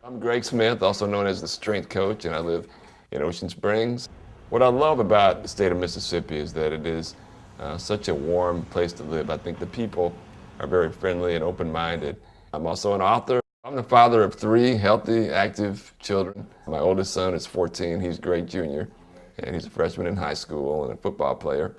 I'm Greg Smith, also known as the Strength Coach, and I live in Ocean Springs. What I love about the state of Mississippi is that it is such a warm place to live. I think the people are very friendly and open-minded. I'm also an author. I'm the father of 3 healthy, active children. My oldest son is 14. He's Greg Jr., and he's a freshman in high school and a football player.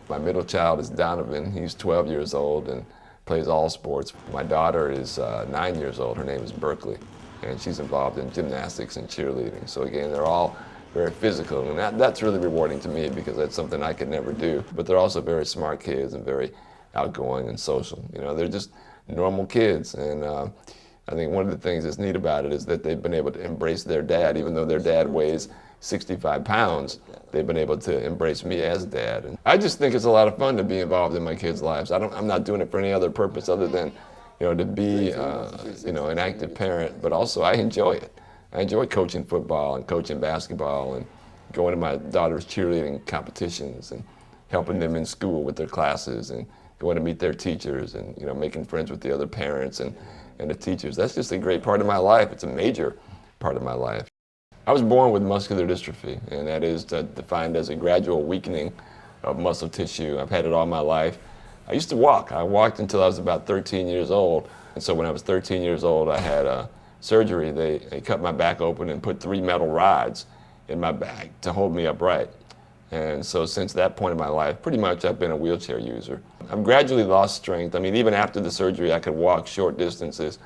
My middle child is Donovan. He's 12 years old and plays all sports. My daughter is 9 years old. Her name is Berkeley, and she's involved in gymnastics and cheerleading. So again, they're all very physical, and that's really rewarding to me because that's something I could never do. But they're also very smart kids and very outgoing and social. You know, they're just normal kids, and I think one of the things that's neat about it is that they've been able to embrace their dad. Even though their dad weighs 65 pounds, they've been able to embrace me as dad. And I just think it's a lot of fun to be involved in my kids' lives. I'm not doing it for any other purpose other than, to be, an active parent, but also I enjoy it. I enjoy coaching football and coaching basketball and going to my daughter's cheerleading competitions and helping them in school with their classes and going to meet their teachers and, making friends with the other parents and the teachers. That's just a great part of my life. It's a major part of my life. I was born with muscular dystrophy, and that is defined as a gradual weakening of muscle tissue. I've had it all my life. I used to walk. I walked until I was about 13 years old. And so when I was 13 years old, I had surgery. They cut my back open and put 3 metal rods in my back to hold me upright. And so since that point in my life, pretty much I've been a wheelchair user. I've gradually lost strength. I mean, even after the surgery, I could walk short distances,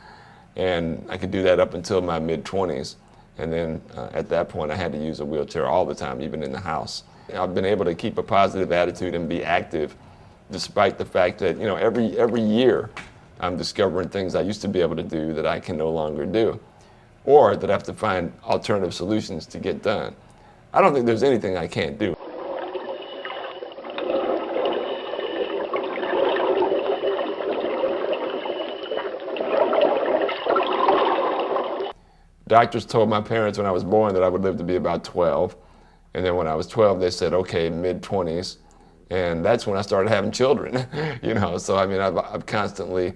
and I could do that up until my mid-20s. And then at that point, I had to use a wheelchair all the time, even in the house. I've been able to keep a positive attitude and be active, despite the fact that, every year I'm discovering things I used to be able to do that I can no longer do, or that I have to find alternative solutions to get done. I don't think there's anything I can't do. Doctors told my parents when I was born that I would live to be about 12. And then when I was 12, they said, okay, mid-20s. And that's when I started having children, So, I've constantly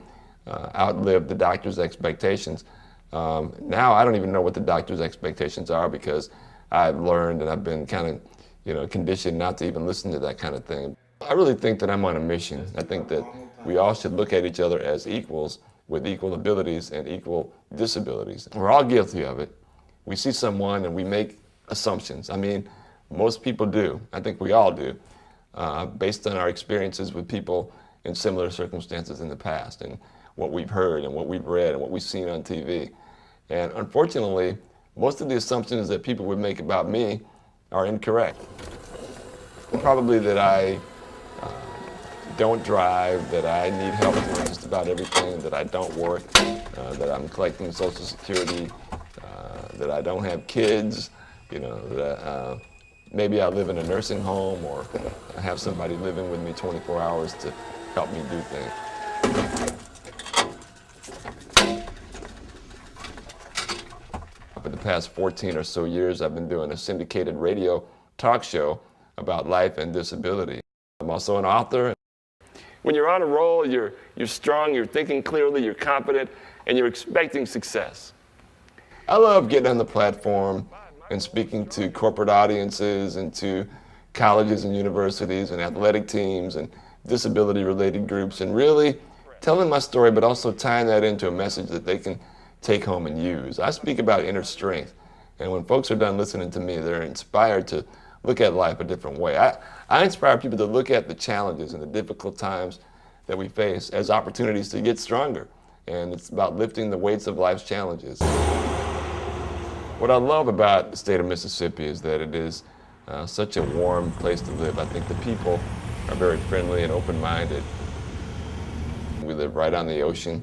outlived the doctor's expectations. Now I don't even know what the doctor's expectations are because I've learned and I've been kind of, conditioned not to even listen to that kind of thing. I really think that I'm on a mission. I think that we all should look at each other as equals with equal abilities and equal disabilities. We're all guilty of it. We see someone and we make assumptions. Most people do. I think we all do, based on our experiences with people in similar circumstances in the past and what we've heard and what we've read and what we've seen on TV. And unfortunately, most of the assumptions that people would make about me are incorrect. Probably that I don't drive, that I need help with just about everything, that I don't work, that I'm collecting Social Security, that I don't have kids, that maybe I live in a nursing home or I have somebody living with me 24 hours to help me do things. For the past 14 or so years, I've been doing a syndicated radio talk show about life and disability. I'm also an author. When you're on a roll, you're strong, you're thinking clearly, you're confident, and you're expecting success. I love getting on the platform and speaking to corporate audiences and to colleges and universities and athletic teams and disability-related groups and really telling my story, but also tying that into a message that they can take home and use. I speak about inner strength, and when folks are done listening to me, they're inspired to look at life a different way. I inspire people to look at the challenges and the difficult times that we face as opportunities to get stronger. And it's about lifting the weights of life's challenges. What I love about the state of Mississippi is that it is such a warm place to live. I think the people are very friendly and open-minded. We live right on the ocean,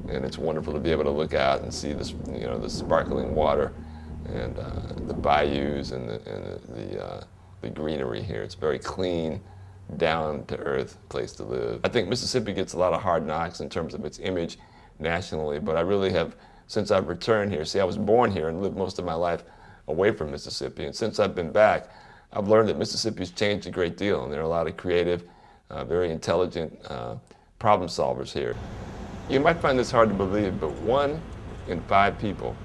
and it's wonderful to be able to look out and see this, the sparkling water and the bayous and the greenery here. It's a very clean, down-to-earth place to live. I think Mississippi gets a lot of hard knocks in terms of its image nationally, but I really have, since I've returned here, I was born here and lived most of my life away from Mississippi, and since I've been back, I've learned that Mississippi's changed a great deal, and there are a lot of creative, very intelligent problem solvers here. You might find this hard to believe, but 1 in 5 people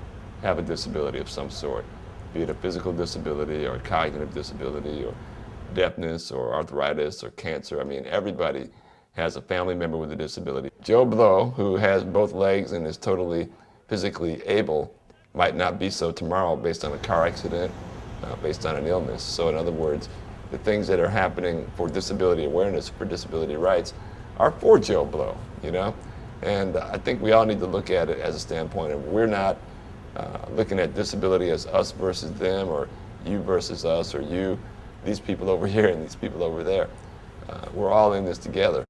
have a disability of some sort, be it a physical disability or a cognitive disability or deafness or arthritis or cancer. I mean, everybody has a family member with a disability. Joe Blow, who has both legs and is totally physically able, might not be so tomorrow based on a car accident, based on an illness. So in other words, the things that are happening for disability awareness, for disability rights, are for Joe Blow, you know? And I think we all need to look at it as a standpoint of we're not looking at disability as us versus them, or you versus us, or you, these people over here and these people over there. We're all in this together.